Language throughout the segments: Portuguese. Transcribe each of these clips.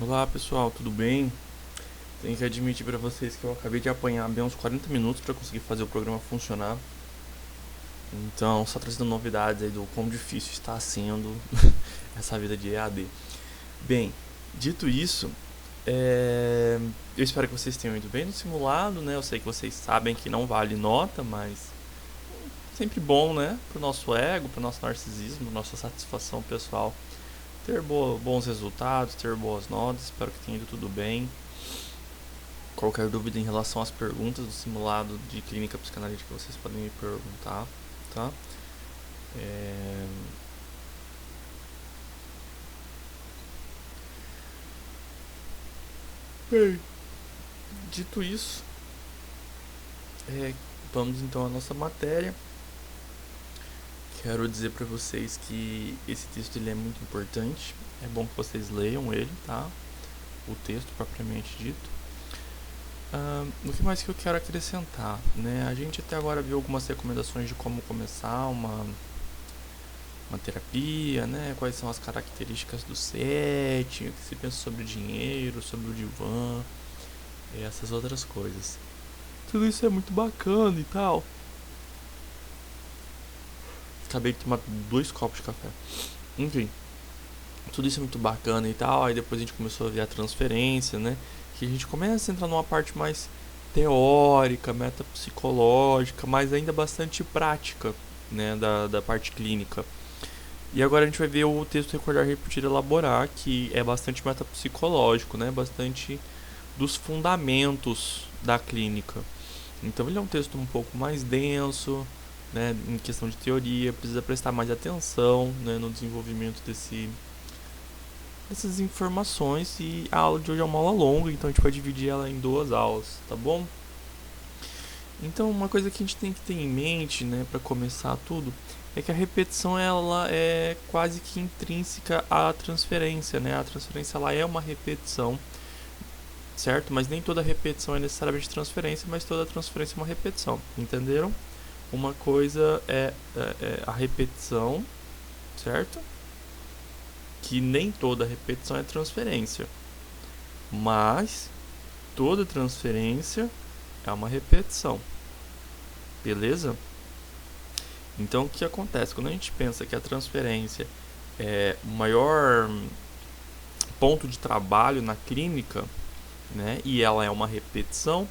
Olá pessoal, tudo bem? Tenho que admitir para vocês que eu acabei de apanhar bem uns 40 minutos para conseguir fazer o programa funcionar. Então, só trazendo novidades aí do quão difícil está sendo essa vida de EAD. Bem, dito isso, eu espero que vocês tenham ido bem no simulado, né? Eu sei que vocês sabem que não vale nota, mas sempre bom, né? Pro nosso ego, pro nosso narcisismo, nossa satisfação pessoal, ter bons resultados, ter boas notas. Espero que tenha ido tudo bem. Qualquer dúvida em relação às perguntas do simulado de clínica psicanalítica, vocês podem me perguntar, tá? É... Bem, dito isso, é, vamos então à nossa matéria. Quero dizer para vocês que esse texto ele é muito importante. É bom que vocês leiam ele, tá? O texto propriamente dito. O que mais que eu quero acrescentar, né? A gente até agora viu algumas recomendações de como começar uma terapia, né? Quais são as características do setting, o que se pensa sobre dinheiro, sobre o divã e essas outras coisas. Tudo isso é muito bacana e tal. Acabei de tomar 2 copos de café. Enfim, tudo isso é muito bacana e tal. Aí depois a gente começou a ver a transferência, né? Que a gente começa a entrar numa parte mais teórica, metapsicológica, mas ainda bastante prática, né? Da parte clínica. E agora a gente vai ver o texto Recordar, Repetir, Elaborar, que é bastante metapsicológico, né? Bastante dos fundamentos da clínica. Então ele é um texto um pouco mais denso, né? Em questão de teoria, precisa prestar mais atenção, né? No desenvolvimento dessas informações. E a aula de hoje é uma aula longa, então a gente vai dividir ela em 2 aulas, tá bom? Então uma coisa que a gente tem que ter em mente, né, para começar tudo, é que a repetição ela é quase que intrínseca à transferência, né? A transferência ela é uma repetição, certo? Mas nem toda repetição é necessariamente transferência, mas toda transferência é uma repetição, entenderam? Uma coisa é a repetição, certo? Que nem toda repetição é transferência, mas toda transferência é uma repetição, beleza? Então o que acontece? Quando a gente pensa que a transferência é o maior ponto de trabalho na clínica, né, e ela é uma repetição,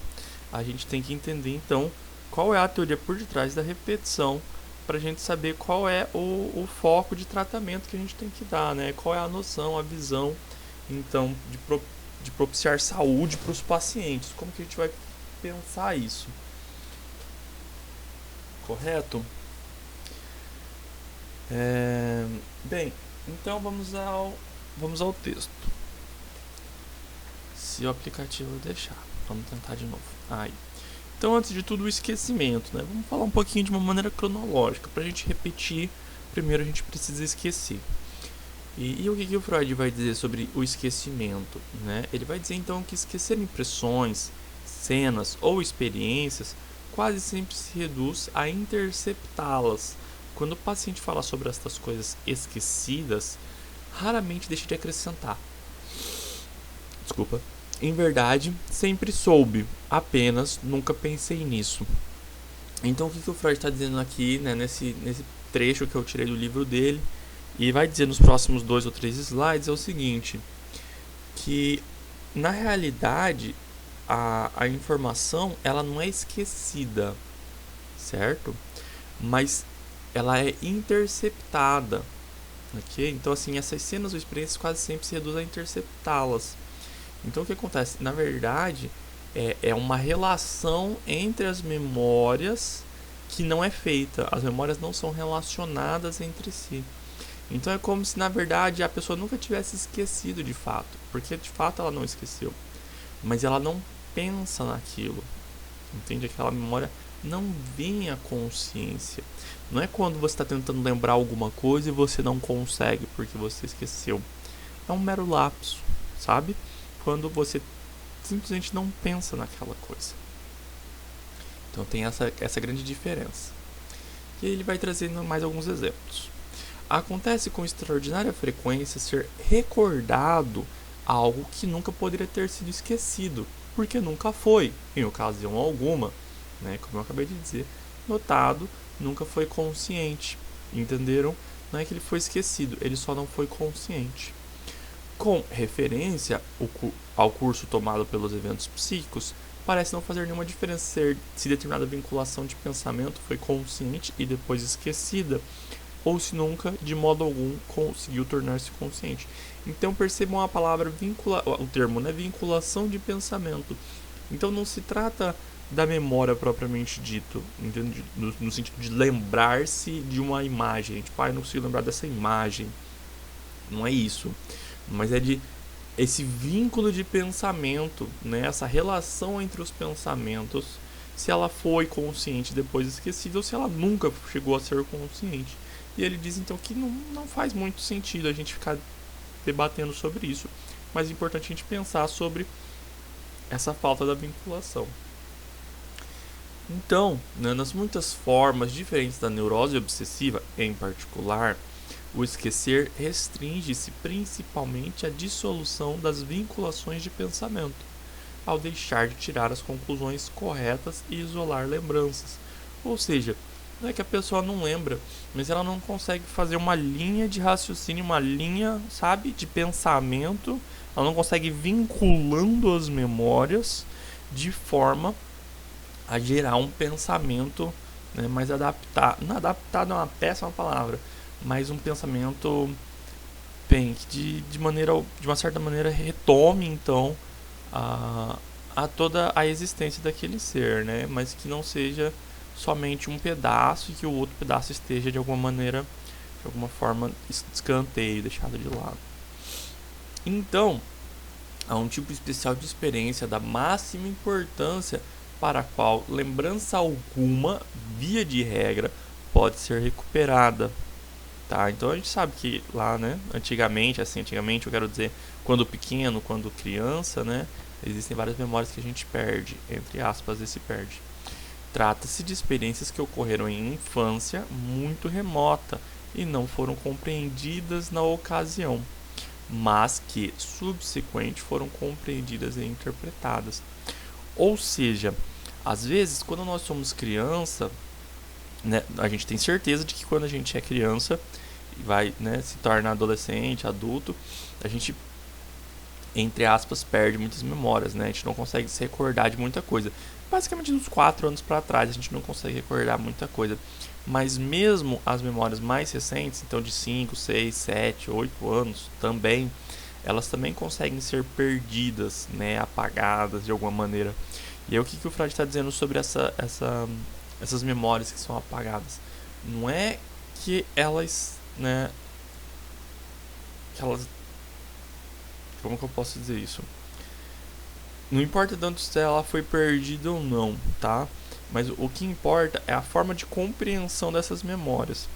a gente tem que entender então qual é a teoria por detrás da repetição, para a gente saber qual é o foco de tratamento que a gente tem que dar, né? Qual é a noção, a visão, então, de propiciar saúde para os pacientes. Como que a gente vai pensar isso? Correto? Bem, então vamos ao texto. Se o aplicativo deixar. Vamos tentar de novo. Aí. Então, antes de tudo, o esquecimento, né? Vamos falar um pouquinho de uma maneira cronológica. Para a gente repetir, primeiro a gente precisa esquecer. E o que o Freud vai dizer sobre o esquecimento, né? Ele vai dizer, então, que esquecer impressões, cenas ou experiências quase sempre se reduz a interceptá-las. Quando o paciente fala sobre estas coisas esquecidas, raramente deixa de acrescentar. Desculpa. Em verdade, sempre soube, apenas nunca pensei nisso. Então o que o Freud está dizendo aqui, né, nesse trecho que eu tirei do livro dele, e vai dizer nos próximos 2 ou 3 slides, é o seguinte, que na realidade a informação ela não é esquecida, certo? Mas ela é interceptada, ok? Então assim, essas cenas ou experiências quase sempre se reduzem a interceptá-las. Então o que acontece? Na verdade, é uma relação entre as memórias que não é feita. As memórias não são relacionadas entre si. Então é como se na verdade a pessoa nunca tivesse esquecido de fato, porque de fato ela não esqueceu, mas ela não pensa naquilo. Entende? Aquela memória não vem à consciência. Não é quando você está tentando lembrar alguma coisa e você não consegue porque você esqueceu. É um mero lapso, sabe? Quando você simplesmente não pensa naquela coisa. Então tem essa grande diferença. E aí ele vai trazendo mais alguns exemplos. Acontece com extraordinária frequência ser recordado algo que nunca poderia ter sido esquecido, porque nunca foi, em ocasião alguma, né, como eu acabei de dizer, notado, nunca foi consciente. Entenderam? Não é que ele foi esquecido, ele só não foi consciente. Com referência ao curso tomado pelos eventos psíquicos, parece não fazer nenhuma diferença se determinada vinculação de pensamento foi consciente e depois esquecida, ou se nunca, de modo algum, conseguiu tornar-se consciente. Então percebam a palavra o termo, né? Vinculação de pensamento. Então não se trata da memória propriamente dito, entende? No sentido de lembrar-se de uma imagem. Tipo, não consigo lembrar dessa imagem. Não é isso. Mas é de esse vínculo de pensamento, né? Essa relação entre os pensamentos, se ela foi consciente depois esquecida ou se ela nunca chegou a ser consciente. E ele diz então que não faz muito sentido a gente ficar debatendo sobre isso, mas é importante a gente pensar sobre essa falta da vinculação. Então, né, nas muitas formas diferentes da neurose obsessiva, em particular, o esquecer restringe-se principalmente à dissolução das vinculações de pensamento, ao deixar de tirar as conclusões corretas e isolar lembranças. Ou seja, não é que a pessoa não lembra, mas ela não consegue fazer uma linha de raciocínio, uma linha, sabe, de pensamento. Ela não consegue vinculando as memórias de forma a gerar um pensamento, né, mais adaptado. Não, adaptado é uma péssima palavra, mas um pensamento bem que de uma certa maneira retome então a toda a existência daquele ser, né, mas que não seja somente um pedaço e que o outro pedaço esteja de alguma forma escanteio, deixado de lado. Então, há um tipo especial de experiência da máxima importância para a qual lembrança alguma, via de regra, pode ser recuperada. Tá? Então a gente sabe que lá, né, antigamente eu quero dizer, quando pequeno, quando criança, né, existem várias memórias que a gente perde, entre aspas, esse perde. Trata-se de experiências que ocorreram em infância muito remota e não foram compreendidas na ocasião, mas que subsequente foram compreendidas e interpretadas. Ou seja, às vezes quando nós somos criança, né, a gente tem certeza de que quando a gente é criança e vai, né, se torna adolescente, adulto, a gente, entre aspas, perde muitas memórias, né? A gente não consegue se recordar de muita coisa. Basicamente dos 4 anos para trás a gente não consegue recordar muita coisa. Mas mesmo as memórias mais recentes, então de 5, 6, 7, 8 anos também, elas também conseguem ser perdidas, né, apagadas de alguma maneira. E aí o que o Freud está dizendo sobre essas memórias que são apagadas? Não é que elas, né, como que eu posso dizer isso? Não importa tanto se ela foi perdida ou não, tá? Mas o que importa é a forma de compreensão dessas memórias.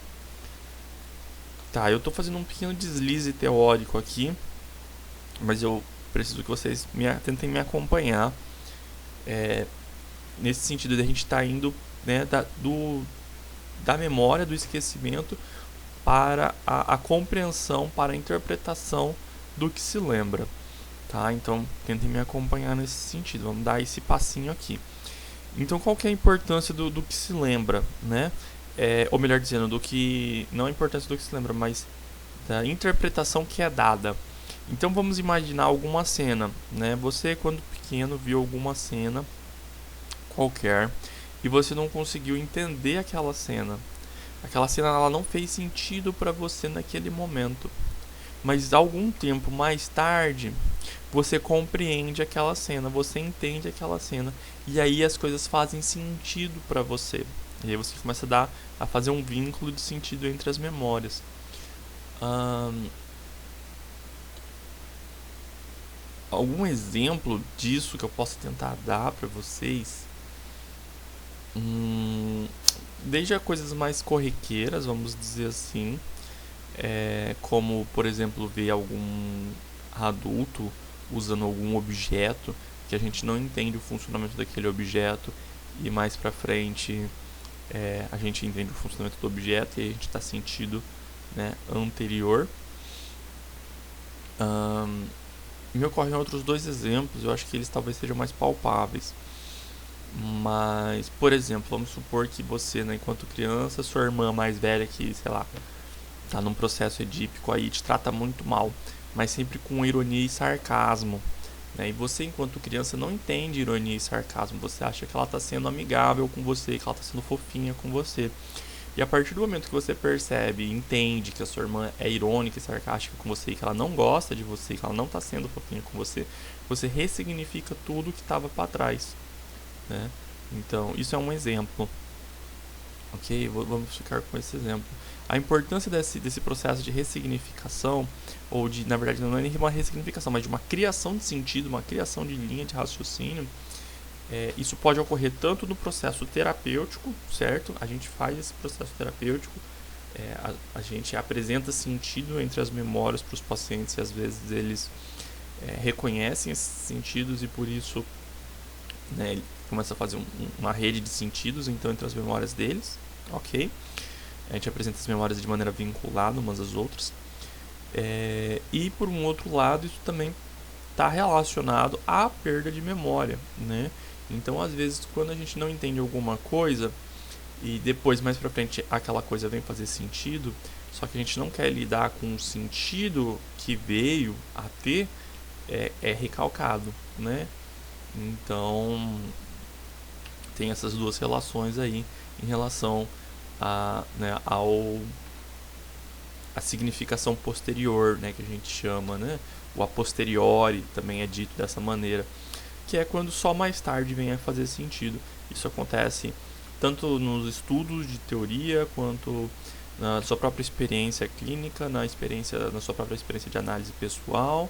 Tá, eu tô fazendo um pequeno deslize teórico aqui, mas eu preciso que vocês tentem me acompanhar. Nesse sentido de a gente tá indo, né, da memória, do esquecimento, para a compreensão, para a interpretação do que se lembra. Tá? Então, tentem me acompanhar nesse sentido. Vamos dar esse passinho aqui. Então, qual que é a importância do que se lembra, né? Ou melhor dizendo, não a importância do que se lembra, mas da interpretação que é dada. Então, vamos imaginar alguma cena, né? Você, quando pequeno, viu alguma cena qualquer e você não conseguiu entender aquela cena. Aquela cena ela não fez sentido para você naquele momento. Mas algum tempo mais tarde, você compreende aquela cena, você entende aquela cena, e aí as coisas fazem sentido para você. E aí você começa a fazer um vínculo de sentido entre as memórias. Algum exemplo disso que eu possa tentar dar para vocês? Desde a coisas mais corriqueiras, vamos dizer assim, como, por exemplo, ver algum adulto usando algum objeto que a gente não entende o funcionamento daquele objeto e mais pra frente a gente entende o funcionamento do objeto e a gente está sentido, né, anterior. Me ocorrem outros dois exemplos, eu acho que eles talvez sejam mais palpáveis. Mas, por exemplo, vamos supor que você, né, enquanto criança, sua irmã mais velha que, sei lá, tá num processo edípico aí, te trata muito mal, mas sempre com ironia e sarcasmo, né? E você, enquanto criança, não entende ironia e sarcasmo, você acha que ela tá sendo amigável com você, que ela tá sendo fofinha com você. E a partir do momento que você percebe e entende que a sua irmã é irônica e sarcástica com você, que ela não gosta de você, que ela não tá sendo fofinha com você, você ressignifica tudo que estava para trás, né? Então, isso é um exemplo. Ok? Vamos ficar com esse exemplo. A importância desse processo de ressignificação, ou de, na verdade, não é nem uma ressignificação, mas de uma criação de sentido, uma criação de linha de raciocínio, isso pode ocorrer tanto no processo terapêutico, certo? A gente faz esse processo terapêutico, a gente apresenta sentido entre as memórias para os pacientes e às vezes eles reconhecem esses sentidos e por isso, né, ele começa a fazer uma rede de sentidos então entre as memórias deles, ok? A gente apresenta as memórias de maneira vinculada umas às outras. E por um outro lado, isso também está relacionado à perda de memória, né? Então, às vezes, quando a gente não entende alguma coisa e depois, mais pra frente, aquela coisa vem fazer sentido, só que a gente não quer lidar com o sentido que veio a ter, é recalcado, né? Então, tem essas duas relações aí em relação a, né, a significação posterior, né, que a gente chama, né? O a posteriori também é dito dessa maneira, que é quando só mais tarde vem a fazer sentido. Isso acontece tanto nos estudos de teoria quanto na sua própria experiência clínica, na sua própria experiência de análise pessoal,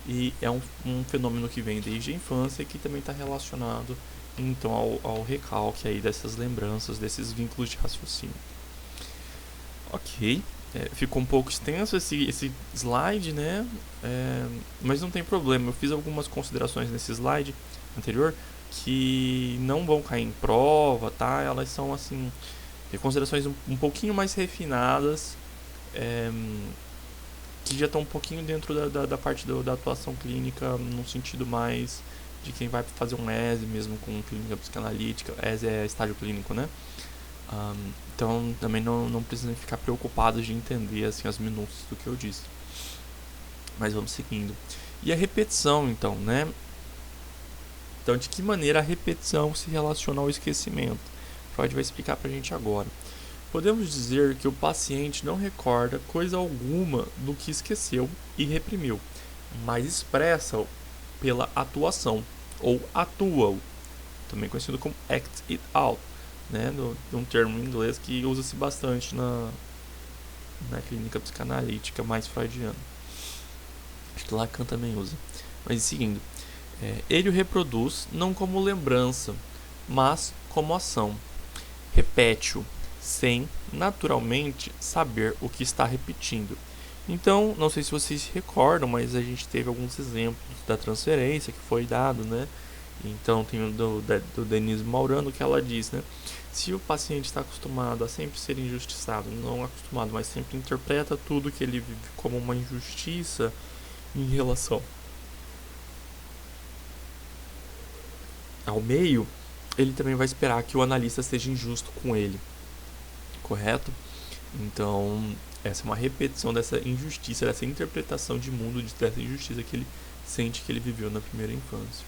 e é um fenômeno que vem desde a infância e que também está relacionado então ao recalque aí dessas lembranças, desses vínculos de raciocínio. Ok, ficou um pouco extenso esse slide, né? Mas não tem problema, eu fiz algumas considerações nesse slide anterior que não vão cair em prova, tá? Elas são assim considerações um pouquinho mais refinadas, que já estão um pouquinho dentro da parte da atuação clínica, no sentido mais de quem vai fazer um ESE mesmo com clínica psicanalítica. ESE é estágio clínico, né? Então também não precisam ficar preocupados de entender assim, as minúcias do que eu disse. Mas vamos seguindo. E a repetição, então, né? Então, de que maneira a repetição se relaciona ao esquecimento? Freud vai explicar pra gente agora. Podemos dizer que o paciente não recorda coisa alguma do que esqueceu e reprimiu, mas expressa-o pela atuação, ou atua-o, também conhecido como act it out, né, um termo em inglês que usa-se bastante na clínica psicanalítica mais freudiana. Acho que Lacan também usa. Mas seguindo, ele o reproduz não como lembrança, mas como ação. Repete-o, sem, naturalmente, saber o que está repetindo. Então, não sei se vocês se recordam, mas a gente teve alguns exemplos da transferência que foi dado, né? Então, tem o do Denise Maurano que ela diz, né? Se o paciente está acostumado a sempre ser injustiçado, não acostumado, mas sempre interpreta tudo que ele vive como uma injustiça em relação ao meio, ele também vai esperar que o analista seja injusto com ele, correto? Então, essa é uma repetição dessa injustiça, dessa interpretação de mundo, dessa injustiça que ele sente que ele viveu na primeira infância.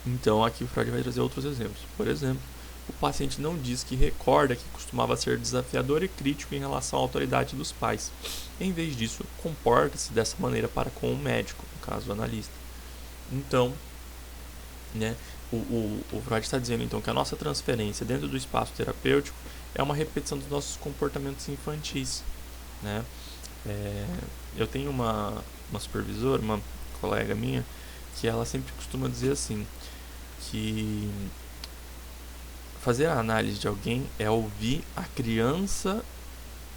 Então, aqui o Freud vai trazer outros exemplos. Por exemplo, o paciente não diz que recorda que costumava ser desafiador e crítico em relação à autoridade dos pais. Em vez disso, comporta-se dessa maneira para com o médico, no caso o analista. Então, né, o Freud está dizendo então que a nossa transferência dentro do espaço terapêutico é uma repetição dos nossos comportamentos infantis, né? Eu tenho uma supervisora, uma colega minha, que ela sempre costuma dizer assim, que fazer a análise de alguém é ouvir a criança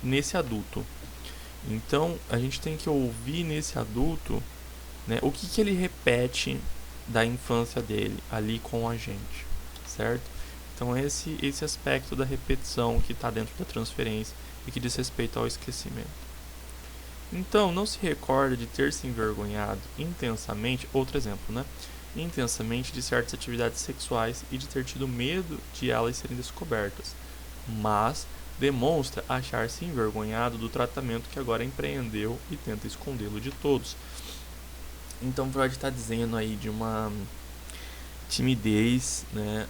nesse adulto. Então, a gente tem que ouvir nesse adulto, né, o que ele repete da infância dele ali com a gente, certo? Então esse aspecto da repetição que está dentro da transferência e que diz respeito ao esquecimento. Então, não se recorda de ter se envergonhado intensamente, outro exemplo, né? Intensamente de certas atividades sexuais e de ter tido medo de elas serem descobertas, mas demonstra achar-se envergonhado do tratamento que agora empreendeu e tenta escondê-lo de todos. Então, Freud está dizendo aí de uma timidez, né,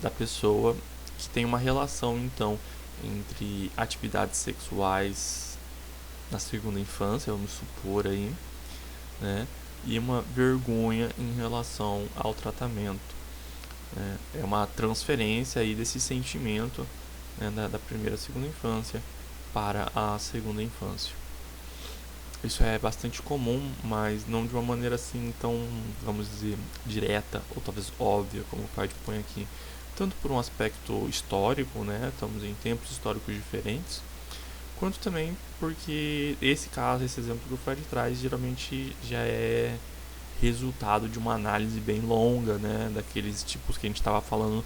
da pessoa que tem uma relação, então, entre atividades sexuais na segunda infância, vamos supor aí, né, e uma vergonha em relação ao tratamento. É uma transferência aí desse sentimento, né, da primeira e segunda infância para a segunda infância. Isso é bastante comum, mas não de uma maneira assim tão, vamos dizer, direta ou talvez óbvia, como o Freud põe aqui. Tanto por um aspecto histórico, né, estamos em tempos históricos diferentes, quanto também porque esse caso, esse exemplo que o Freud traz, geralmente já é resultado de uma análise bem longa, né, daqueles tipos que a gente estava falando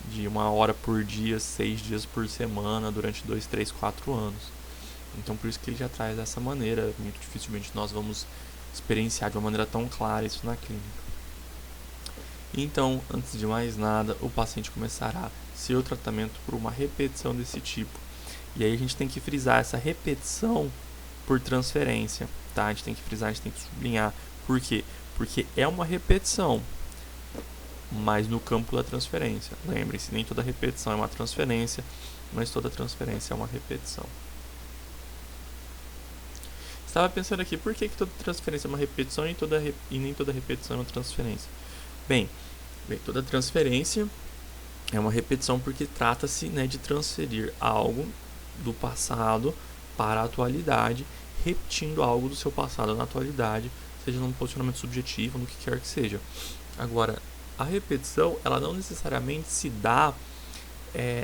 de 1 hora por dia, 6 dias por semana, durante 2, 3, 4 anos. Então por isso que ele já traz dessa maneira, muito dificilmente nós vamos experienciar de uma maneira tão clara isso na clínica. Então, antes de mais nada, o paciente começará seu tratamento por uma repetição desse tipo. E aí a gente tem que frisar essa repetição por transferência, tá? A gente tem que frisar, a gente tem que sublinhar. Por quê? Porque é uma repetição, mas no campo da transferência. Lembre-se, nem toda repetição é uma transferência, mas toda transferência é uma repetição. Estava pensando aqui, por que toda transferência é uma repetição e nem toda repetição é uma transferência? Bem, toda transferência é uma repetição porque trata-se, né, de transferir algo do passado para a atualidade, repetindo algo do seu passado na atualidade, seja num posicionamento subjetivo, no que quer que seja. Agora, a repetição, ela não necessariamente se dá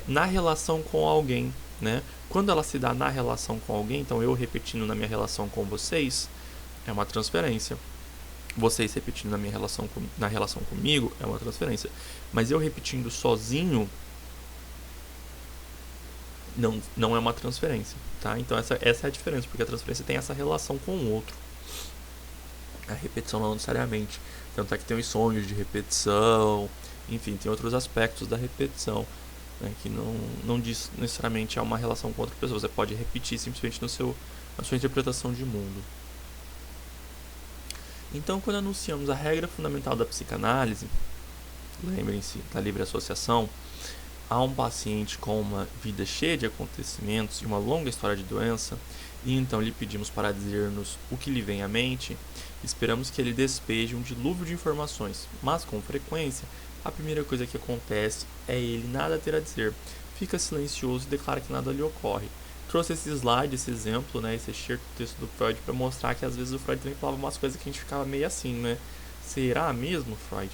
na relação com alguém, né? Quando ela se dá na relação com alguém, então eu repetindo na minha relação com vocês, é uma transferência. Vocês repetindo na relação comigo, é uma transferência. Mas eu repetindo sozinho, não é uma transferência, tá? Então essa é a diferença, porque a transferência tem essa relação com o outro. A repetição não necessariamente. Tanto é que tem os sonhos de repetição, enfim, tem outros aspectos da repetição, né, que não diz necessariamente é uma relação com outra pessoa. Você pode repetir simplesmente na sua interpretação de mundo. Então, quando anunciamos a regra fundamental da psicanálise, lembrem-se da livre associação, a um paciente com uma vida cheia de acontecimentos e uma longa história de doença, e então lhe pedimos para dizer-nos o que lhe vem à mente, esperamos que ele despeje um dilúvio de informações, mas com frequência a primeira coisa que acontece é ele nada ter a dizer, fica silencioso e declara que nada lhe ocorre. Trouxe esse slide, esse exemplo, né, esse excerto do texto do Freud para mostrar que às vezes o Freud também falava umas coisas que a gente ficava meio assim, né? Será mesmo, Freud?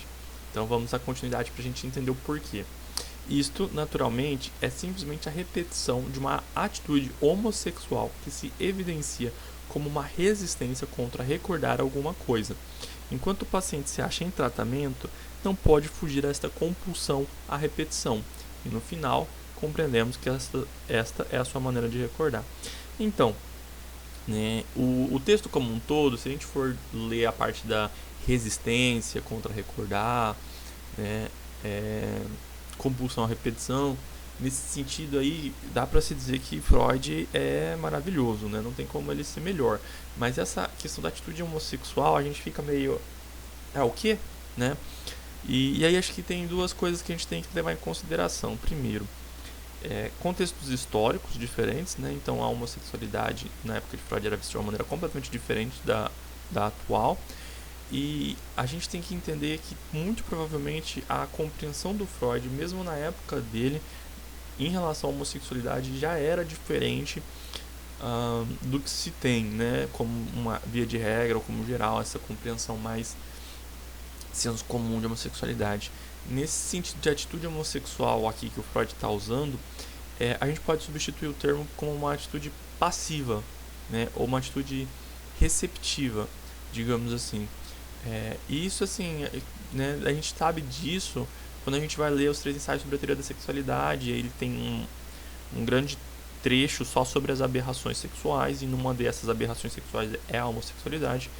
Então vamos à continuidade para a gente entender o porquê. Isto, naturalmente, é simplesmente a repetição de uma atitude homossexual que se evidencia como uma resistência contra recordar alguma coisa. Enquanto o paciente se acha em tratamento, não pode fugir a esta compulsão à repetição. E no final, compreendemos que esta é a sua maneira de recordar. Então, né, o texto como um todo, se a gente for ler a parte da resistência contra recordar, né, compulsão à repetição, nesse sentido aí, dá para se dizer que Freud é maravilhoso, né? Não tem como ele ser melhor. Mas essa questão da atitude homossexual, a gente fica meio... o quê? Né? E aí acho que tem duas coisas que a gente tem que levar em consideração. Primeiro, contextos históricos diferentes, né? Então a homossexualidade na época de Freud era vista de uma maneira completamente diferente da atual. E a gente tem que entender que muito provavelmente a compreensão do Freud, mesmo na época dele, em relação à homossexualidade já era diferente do que se tem, né? Como uma via de regra ou como geral, essa compreensão mais senso comum de homossexualidade. Nesse sentido de atitude homossexual aqui que o Freud está usando, a gente pode substituir o termo como uma atitude passiva, né? Ou uma atitude receptiva, digamos assim. E isso, assim, né, a gente sabe disso quando a gente vai ler os 3 ensaios sobre a teoria da sexualidade. Ele tem um grande trecho só sobre as aberrações sexuais, e numa dessas aberrações sexuais é a homossexualidade,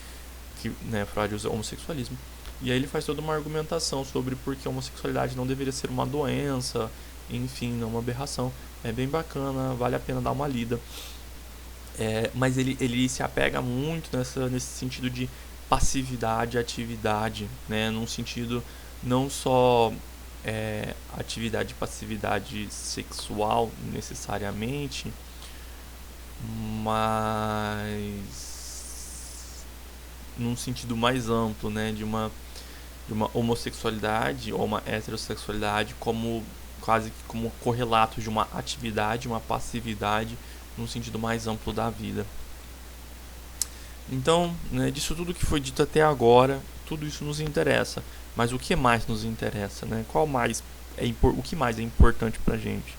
que, né, Freud usa homossexualismo. E aí ele faz toda uma argumentação sobre por que a homossexualidade não deveria ser uma doença, enfim, não uma aberração. É bem bacana, vale a pena dar uma lida. Mas ele se apega muito nesse sentido de passividade, atividade, né? Num sentido não só atividade e passividade sexual necessariamente, mas num sentido mais amplo, né? De uma homossexualidade ou uma heterossexualidade como quase que como correlato de uma atividade, uma passividade, num sentido mais amplo da vida. Então, né, disso tudo que foi dito até agora, tudo isso nos interessa. Mas o que mais nos interessa, né? O que mais é importante pra gente?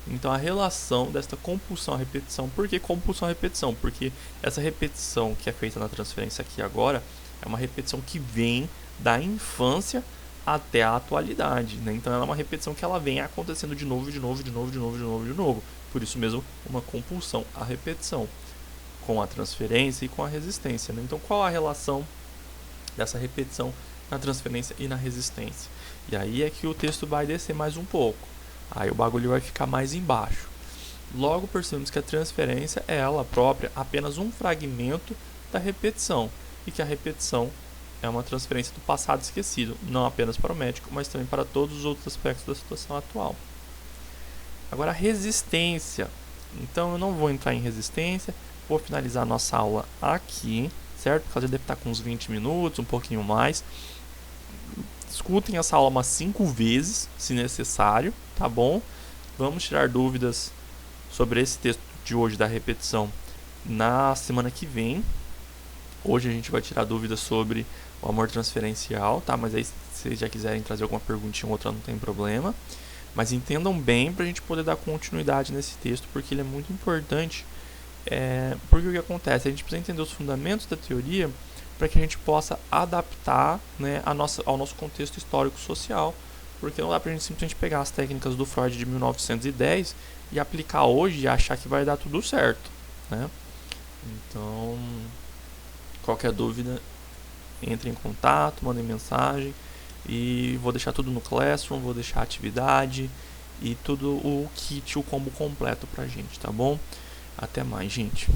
Então, a relação desta compulsão à repetição. Por que compulsão à repetição? Porque essa repetição que é feita na transferência aqui agora é uma repetição que vem da infância até a atualidade, né? Então, ela é uma repetição que ela vem acontecendo de novo. Por isso mesmo, uma compulsão à repetição, com a transferência e com a resistência, né? Então, qual a relação dessa repetição na transferência e na resistência? E aí é que o texto vai descer mais um pouco. Aí o bagulho vai ficar mais embaixo. Logo percebemos que a transferência é ela própria apenas um fragmento da repetição, e que a repetição é uma transferência do passado esquecido, não apenas para o médico, mas também para todos os outros aspectos da situação atual. Agora, a resistência. Então, eu não vou entrar em resistência, vou finalizar a nossa aula aqui, certo? Porque ela deve estar com uns 20 minutos, um pouquinho mais. Escutem essa aula umas 5 vezes, se necessário, tá bom? Vamos tirar dúvidas sobre esse texto de hoje da repetição na semana que vem. Hoje a gente vai tirar dúvidas sobre o amor transferencial, tá? Mas aí, se vocês já quiserem trazer alguma perguntinha ou outra, não tem problema. Mas entendam bem para a gente poder dar continuidade nesse texto, porque ele é muito importante. Porque o que acontece? A gente precisa entender os fundamentos da teoria para que a gente possa adaptar, né, ao nosso contexto histórico-social. Porque não dá para a gente simplesmente pegar as técnicas do Freud de 1910 e aplicar hoje e achar que vai dar tudo certo, né? Então, qualquer dúvida, entre em contato, mandem mensagem. E vou deixar tudo no Classroom, vou deixar a atividade e tudo o kit, o combo completo pra gente, tá bom? Até mais, gente.